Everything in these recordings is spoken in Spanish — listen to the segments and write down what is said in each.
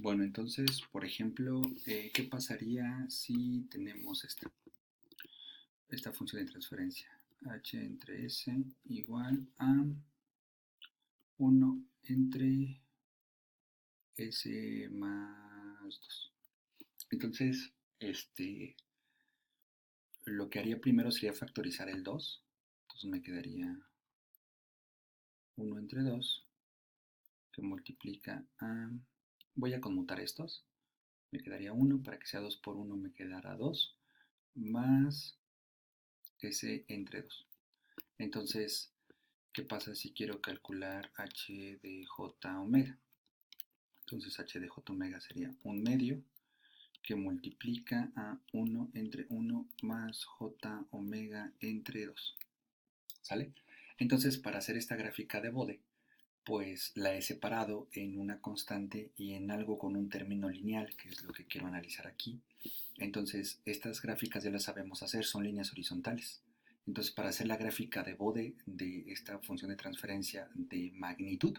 Bueno, entonces, por ejemplo, ¿qué pasaría si tenemos esta función de transferencia? H entre S igual a 1 entre S más 2. Entonces, lo que haría primero sería factorizar el 2. Entonces me quedaría 1 entre 2 que multiplica a... Voy a conmutar estos. Me quedaría 1, para que sea 2 por 1 me quedará 2, más S entre 2. Entonces, ¿qué pasa si quiero calcular h de j omega? Entonces h de j omega sería un medio que multiplica a 1 entre 1 más j omega entre 2. ¿Sale? Entonces, para hacer esta gráfica de Bode, pues la he separado en una constante y en algo con un término lineal, que es lo que quiero analizar aquí. Entonces, estas gráficas ya las sabemos hacer, son líneas horizontales. Entonces, para hacer la gráfica de Bode de esta función de transferencia de magnitud,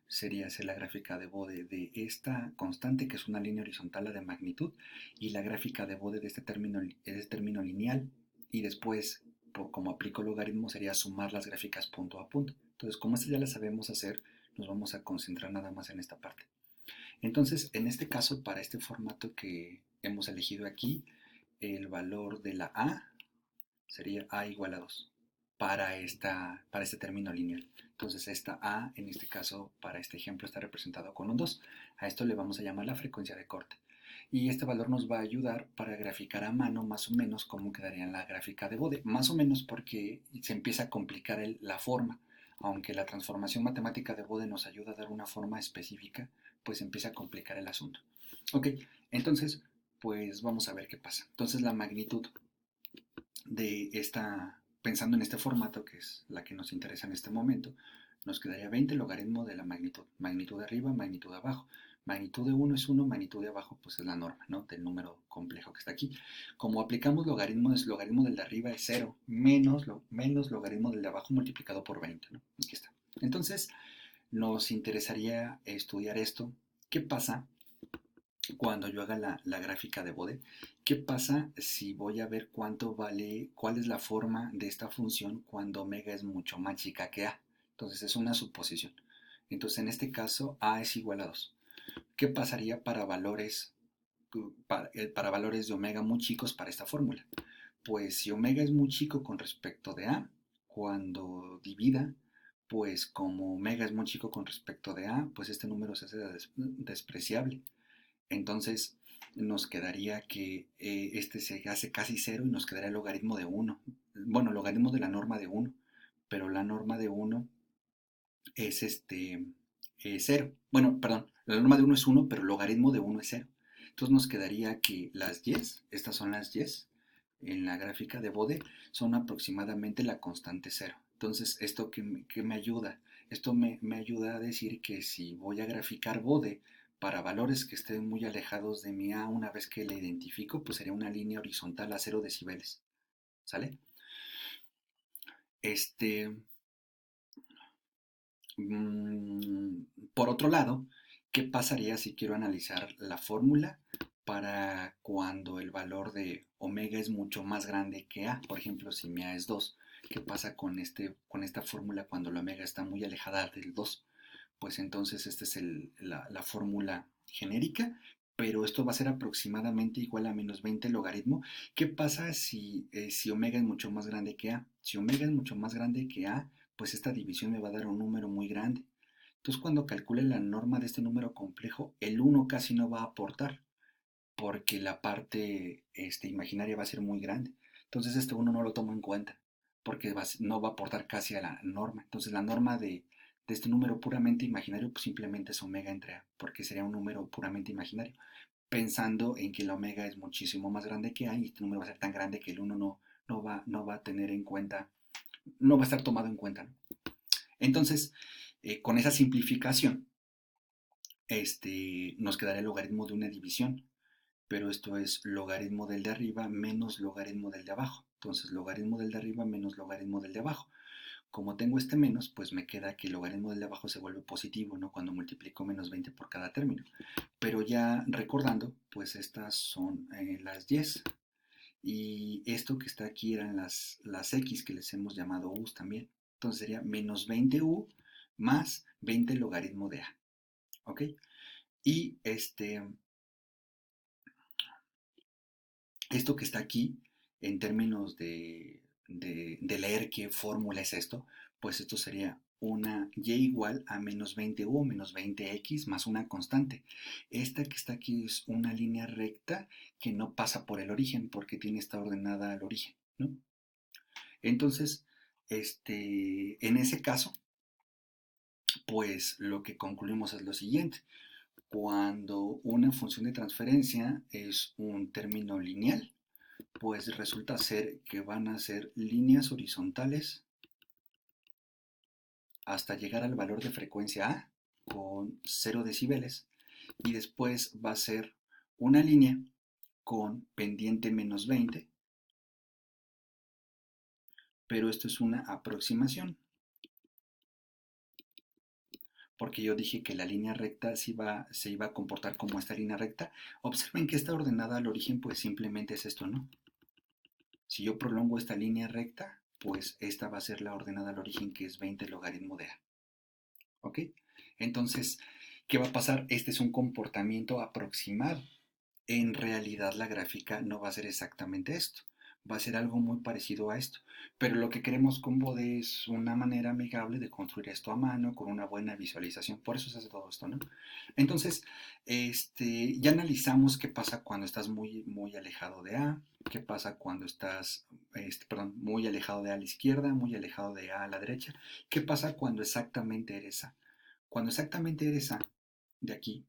sería hacer la gráfica de Bode de esta constante, que es una línea horizontal de magnitud, y la gráfica de Bode de este término lineal, y después, como aplico logaritmo, sería sumar las gráficas punto a punto. Entonces, como estas ya las sabemos hacer, nos vamos a concentrar nada más en esta parte. Entonces, en este caso, para este formato que hemos elegido aquí, el valor de la A sería A igual a 2 para este término lineal. Entonces esta A, en este caso, para este ejemplo, está representado con un 2. A esto le vamos a llamar la frecuencia de corte. Y este valor nos va a ayudar para graficar a mano más o menos cómo quedaría en la gráfica de Bode. Más o menos porque se empieza a complicar la forma. Aunque la transformación matemática de Bode nos ayuda a dar una forma específica, pues empieza a complicar el asunto. Ok, entonces, pues vamos a ver qué pasa. Entonces la magnitud de esta, pensando en este formato, que es la que nos interesa en este momento, nos quedaría 20 logaritmo de la magnitud. Magnitud de arriba, magnitud de abajo. Magnitud de 1 es 1, magnitud de abajo pues es la norma, ¿no? Del número complejo que está aquí. Como aplicamos logaritmo, es logaritmo del de arriba es 0, menos logaritmo del de abajo multiplicado por 20, ¿no? Aquí está. Entonces, nos interesaría estudiar esto. ¿Qué pasa cuando yo haga la gráfica de Bode? ¿Qué pasa si voy a ver cuánto vale, cuál es la forma de esta función cuando omega es mucho más chica que a? Entonces es una suposición. Entonces en este caso a es igual a 2. ¿Qué pasaría para valores de omega muy chicos para esta fórmula? Pues si omega es muy chico con respecto de a, cuando divida, pues como omega es muy chico con respecto de a, pues este número se hace despreciable. Entonces nos quedaría que este se hace casi cero y nos quedaría el logaritmo de 1. Bueno, logaritmo de la norma de 1, pero la norma de 1 es 0. Bueno, perdón, la norma de 1 es 1, pero el logaritmo de 1 es 0. Entonces nos quedaría que las y's, estas son las y's, en la gráfica de Bode, son aproximadamente la constante 0. Entonces, ¿esto qué me ayuda? Esto me ayuda a decir que si voy a graficar Bode para valores que estén muy alejados de mi A, una vez que le identifico, pues sería una línea horizontal a 0 decibeles. ¿Sale? Este, por otro lado, ¿qué pasaría si quiero analizar la fórmula para cuando el valor de omega es mucho más grande que a? Por ejemplo, si mi a es 2, ¿qué pasa con esta fórmula cuando la omega está muy alejada del 2? Pues entonces esta es la fórmula genérica, pero esto va a ser aproximadamente igual a menos 20 logaritmo. ¿Qué pasa si omega es mucho más grande que a? Si omega es mucho más grande que a, pues esta división me va a dar un número muy grande. Entonces cuando calcule la norma de este número complejo, el 1 casi no va a aportar, porque la parte imaginaria va a ser muy grande. Entonces este 1 no lo tomo en cuenta, porque no va a aportar casi a la norma. Entonces la norma de este número puramente imaginario pues simplemente es omega entre a, porque sería un número puramente imaginario, pensando en que la omega es muchísimo más grande que a y este número va a ser tan grande que el 1 no va a tener en cuenta, no va a estar tomado en cuenta, ¿no? Entonces, con esa simplificación, nos quedaría el logaritmo de una división, pero esto es logaritmo del de arriba menos logaritmo del de abajo. Entonces, logaritmo del de arriba menos logaritmo del de abajo. Como tengo este menos, pues me queda que el logaritmo del de abajo se vuelve positivo, ¿no? Cuando multiplico menos 20 por cada término. Pero Pero ya recordando, pues estas son las Y's. Y esto que está aquí eran las X que les hemos llamado U's también. Entonces sería menos 20U más 20 logaritmo de A. ¿Ok? Y esto que está aquí, en términos de leer qué fórmula es esto, pues esto sería una y igual a menos 20u o menos 20x más una constante. Esta que está aquí es una línea recta que no pasa por el origen porque tiene esta ordenada al origen, ¿no? Entonces, en ese caso, pues lo que concluimos es lo siguiente. Cuando una función de transferencia es un término lineal, pues resulta ser que van a ser líneas horizontales hasta llegar al valor de frecuencia A con 0 decibeles y después va a ser una línea con pendiente menos 20, pero esto es una aproximación porque yo dije que la línea recta se iba a comportar como esta línea recta. Observen que esta ordenada al origen pues simplemente es esto, ¿no? Si yo prolongo esta línea recta, pues esta va a ser la ordenada al origen que es 20 logaritmo de A. ¿Ok? Entonces, ¿qué va a pasar? Este es un comportamiento aproximado. En realidad la gráfica no va a ser exactamente esto. Va a ser algo muy parecido a esto. Pero lo que queremos con Bode es una manera amigable de construir esto a mano con una buena visualización. Por eso se hace todo esto, ¿no? Entonces, ya analizamos qué pasa cuando estás muy, muy alejado de A, qué pasa cuando estás, muy alejado de A a la izquierda, muy alejado de A a la derecha, qué pasa cuando exactamente eres A. Cuando exactamente eres A, de aquí,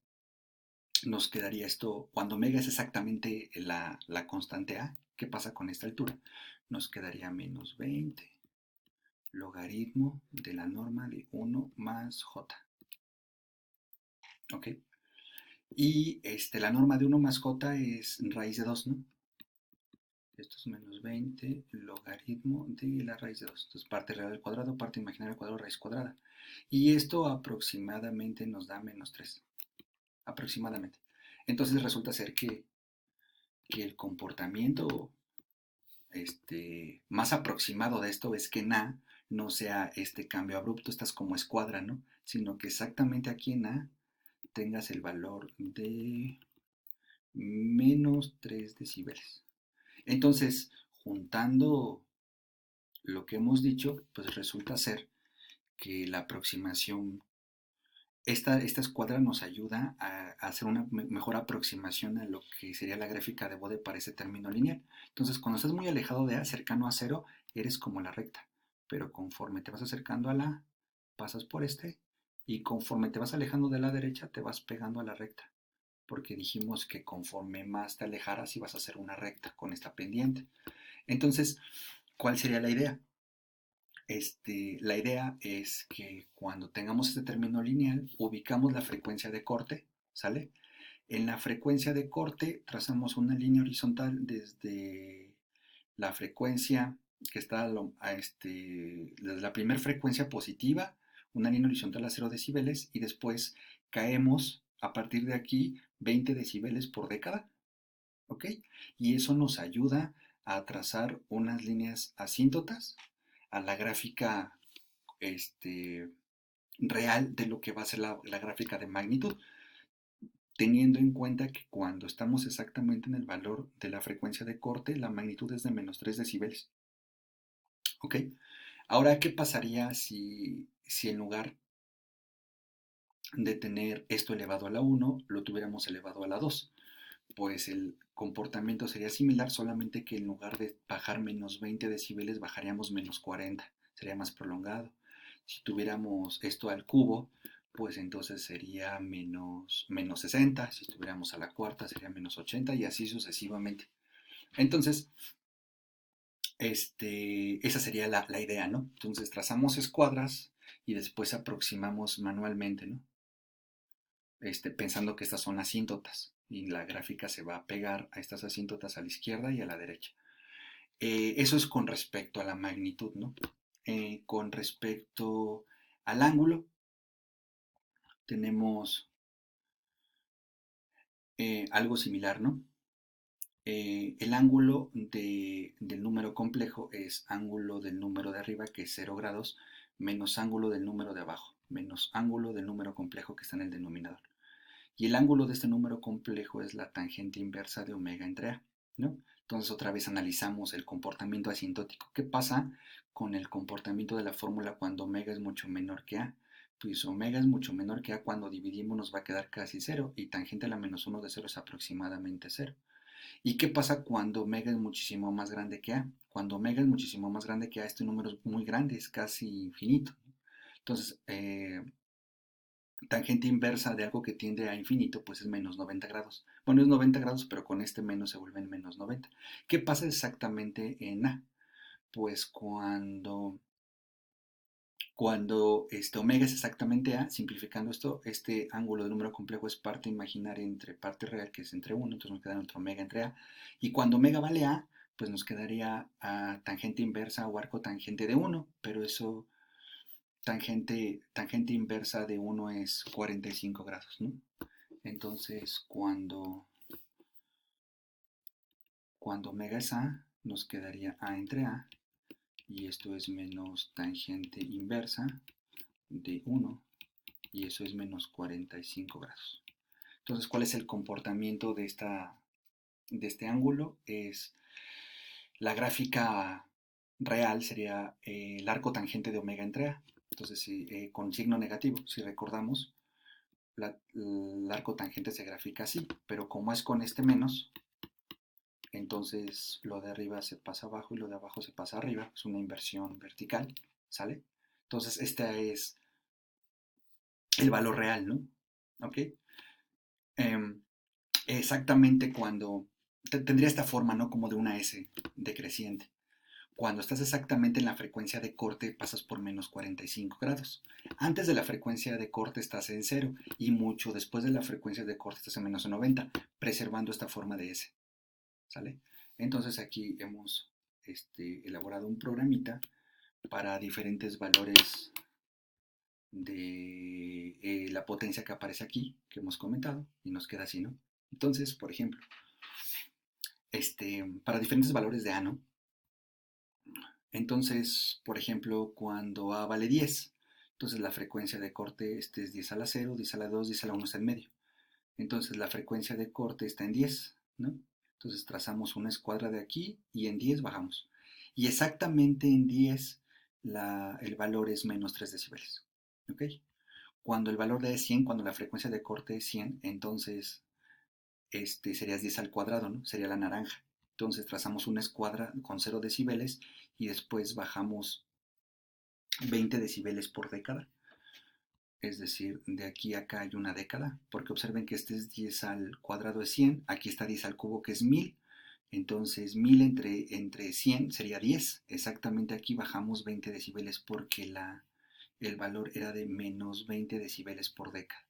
nos quedaría esto, cuando omega es exactamente la constante A, ¿qué pasa con esta altura? Nos quedaría menos 20 logaritmo de la norma de 1 más j. ¿Ok? Y la norma de 1 más j es raíz de 2, ¿no? Esto es menos 20 logaritmo de la raíz de 2. Entonces parte real al cuadrado, parte imaginaria al cuadrado, raíz cuadrada. Y esto aproximadamente nos da menos 3. Aproximadamente. Entonces resulta ser que el comportamiento más aproximado de esto es que en A no sea este cambio abrupto, estás como escuadra, ¿no? Sino que exactamente aquí en A tengas el valor de menos 3 decibeles. Entonces, juntando lo que hemos dicho, pues resulta ser que la aproximación, esta escuadra nos ayuda a hacer una mejor aproximación a lo que sería la gráfica de Bode para ese término lineal. Entonces, cuando estás muy alejado de A, cercano a cero, eres como la recta. Pero conforme te vas acercando a la A, pasas por y conforme te vas alejando de la derecha, te vas pegando a la recta. Porque dijimos que conforme más te alejaras, ibas a hacer una recta con esta pendiente. Entonces, ¿cuál sería la idea? La idea es que cuando tengamos este término lineal, ubicamos la frecuencia de corte, ¿sale? En la frecuencia de corte trazamos una línea horizontal desde la frecuencia que está desde la primera frecuencia positiva, una línea horizontal a 0 decibeles y después caemos a partir de aquí 20 decibeles por década, ¿ok? Y eso nos ayuda a trazar unas líneas asíntotas a la gráfica real de lo que va a ser la gráfica de magnitud, teniendo en cuenta que cuando estamos exactamente en el valor de la frecuencia de corte, la magnitud es de menos 3 decibeles. ¿Ok? Ahora, ¿qué pasaría si en lugar de tener esto elevado a la 1, lo tuviéramos elevado a la 2? Pues el comportamiento sería similar, solamente que en lugar de bajar menos 20 decibeles, bajaríamos menos 40, sería más prolongado. Si tuviéramos esto al cubo, pues entonces sería menos 60, si estuviéramos a la cuarta sería menos 80 y así sucesivamente. Entonces, esa sería la idea, ¿no? Entonces trazamos escuadras y después aproximamos manualmente, ¿no? Pensando que estas son asíntotas y la gráfica se va a pegar a estas asíntotas a la izquierda y a la derecha. Eso es con respecto a la magnitud, ¿no? Con respecto al ángulo, tenemos Algo similar, ¿no? El ángulo del número complejo es ángulo del número de arriba, que es 0 grados, menos ángulo del número de abajo, menos ángulo del número complejo que está en el denominador. Y el ángulo de este número complejo es la tangente inversa de omega entre a, ¿no? Entonces otra vez analizamos el comportamiento asintótico. ¿Qué pasa con el comportamiento de la fórmula cuando omega es mucho menor que a? Pues omega es mucho menor que a, cuando dividimos nos va a quedar casi cero, y tangente a la menos 1 de 0 es aproximadamente cero. ¿Y qué pasa cuando omega es muchísimo más grande que a? Cuando omega es muchísimo más grande que a, este número es muy grande, es casi infinito. Entonces, tangente inversa de algo que tiende a infinito, pues es menos 90 grados. Bueno, es 90 grados, pero con este menos se vuelven menos 90. ¿Qué pasa exactamente en A? Pues cuando omega es exactamente A, simplificando esto, este ángulo de número complejo es parte imaginaria entre parte real, que es entre 1, entonces nos queda nuestro omega entre A. Y cuando omega vale A, pues nos quedaría a tangente inversa o arco tangente de 1, pero eso, tangente inversa de 1 es 45 grados, ¿no? Entonces, cuando omega es A, nos quedaría A entre A, y esto es menos tangente inversa de 1, y eso es menos 45 grados. Entonces, ¿cuál es el comportamiento de este ángulo? Es la gráfica real sería el arco tangente de omega entre A. Entonces, con signo negativo, si recordamos, el arco tangente se grafica así, pero como es con este menos, entonces lo de arriba se pasa abajo y lo de abajo se pasa arriba, es una inversión vertical, ¿sale? Entonces este es el valor real, ¿no? ¿Ok? Em, Exactamente cuando tendría esta forma, ¿no? Como de una S decreciente. Cuando estás exactamente en la frecuencia de corte pasas por menos 45 grados. Antes de la frecuencia de corte estás en cero, y mucho después de la frecuencia de corte estás en menos 90, preservando esta forma de S. ¿Sale? Entonces aquí hemos elaborado un programita para diferentes valores de la potencia que aparece aquí, que hemos comentado, y nos queda así, ¿no? Entonces, por ejemplo, para diferentes valores de A, ¿no? Entonces, por ejemplo, cuando A vale 10, entonces la frecuencia de corte es 10 a la 0, 10 a la 2, 10 a la 1 está en medio. Entonces la frecuencia de corte está en 10, ¿no? Entonces trazamos una escuadra de aquí y en 10 bajamos. Y exactamente en 10 el valor es menos 3 decibeles. ¿Ok? Cuando el valor de es 100, cuando la frecuencia de corte es 100, entonces sería 10 al cuadrado, ¿no? Sería la naranja. Entonces trazamos una escuadra con 0 decibeles y después bajamos 20 decibeles por década. Es decir, de aquí a acá hay una década, porque observen que este es 10 al cuadrado es 100, aquí está 10 al cubo que es 1000, entonces 1000 entre 100 sería 10. Exactamente aquí bajamos 20 decibeles porque el valor era de menos 20 decibeles por década.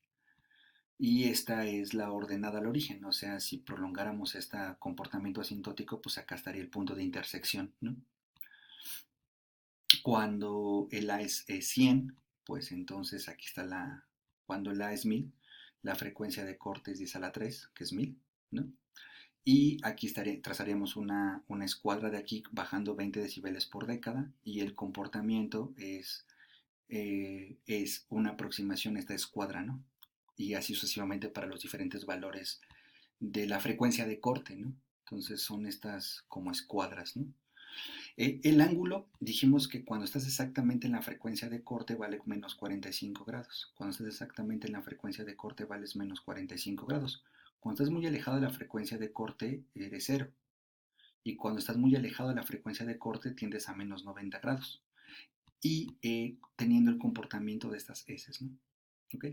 Y esta es la ordenada al origen, o sea, si prolongáramos este comportamiento asintótico, pues acá estaría el punto de intersección, ¿no? Cuando el A es 100, pues entonces aquí está cuando el A es 1000, la frecuencia de corte es 10 a la 3, que es 1000, ¿no? Y aquí trazaríamos una escuadra de aquí bajando 20 decibeles por década, y el comportamiento es una aproximación a esta escuadra, ¿no? Y así sucesivamente para los diferentes valores de la frecuencia de corte, ¿no? Entonces son estas como escuadras, ¿no? El ángulo, dijimos que cuando estás exactamente en la frecuencia de corte vale menos 45 grados. Cuando estás exactamente en la frecuencia de corte vales menos 45 grados. Cuando estás muy alejado de la frecuencia de corte eres cero. Y cuando estás muy alejado de la frecuencia de corte tiendes a menos 90 grados. Y teniendo el comportamiento de estas S, ¿no? ¿Ok?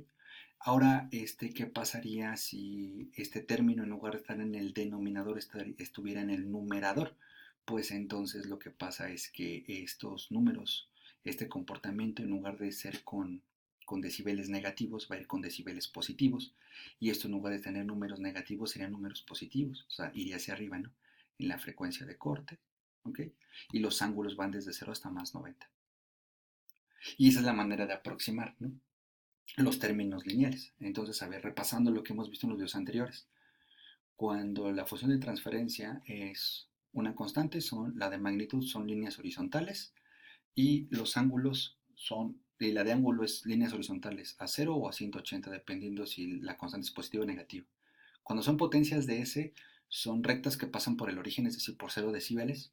Ahora, ¿qué pasaría si este término, en lugar de estar en el denominador, estuviera en el numerador? Pues entonces lo que pasa es que estos números, este comportamiento, en lugar de ser con decibeles negativos, va a ir con decibeles positivos. Y esto, en lugar de tener números negativos, serían números positivos. O sea, iría hacia arriba, ¿no? En la frecuencia de corte. ¿Ok? Y los ángulos van desde 0 hasta más 90. Y esa es la manera de aproximar, ¿no? Los términos lineales. Entonces, a ver, repasando lo que hemos visto en los videos anteriores. Cuando la función de transferencia es una constante, la de magnitud son líneas horizontales y los ángulos y la de ángulo es líneas horizontales a 0 o a 180, dependiendo si la constante es positiva o negativa. Cuando son potencias de S, son rectas que pasan por el origen, es decir, por 0 decibeles,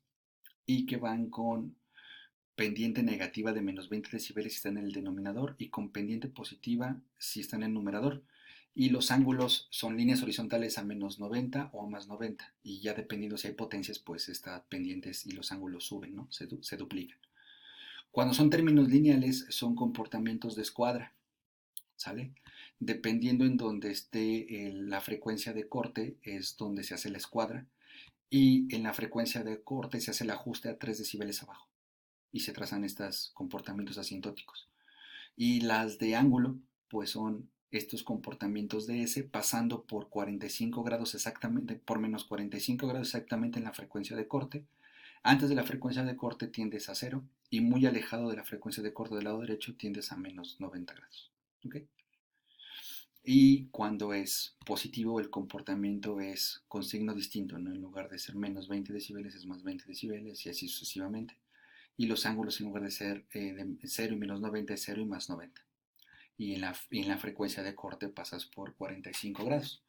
y que van con pendiente negativa de menos 20 decibeles si está en el denominador y con pendiente positiva si está en el numerador. Y los ángulos son líneas horizontales a menos 90 o a más 90. Y ya dependiendo si hay potencias, pues estas pendientes y los ángulos suben, ¿no? Se duplican. Cuando son términos lineales, son comportamientos de escuadra, ¿sale? Dependiendo en donde esté la frecuencia de corte, es donde se hace la escuadra. Y en la frecuencia de corte se hace el ajuste a 3 decibeles abajo y se trazan estos comportamientos asintóticos. Y las de ángulo, pues son estos comportamientos de S pasando por 45 grados exactamente, por menos 45 grados exactamente en la frecuencia de corte. Antes de la frecuencia de corte tiendes a cero y muy alejado de la frecuencia de corte del lado derecho tiendes a menos 90 grados. ¿Okay? Y cuando es positivo el comportamiento es con signo distinto, ¿no? En lugar de ser menos 20 decibeles es más 20 decibeles y así sucesivamente. Y los ángulos en lugar de ser de 0 y menos 90 es 0 y más 90. Y en la frecuencia de corte pasas por 45 grados.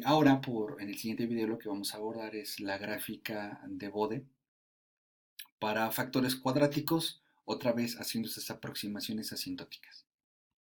Ahora, en el siguiente video lo que vamos a abordar es la gráfica de Bode para factores cuadráticos, otra vez haciendo estas aproximaciones asintóticas.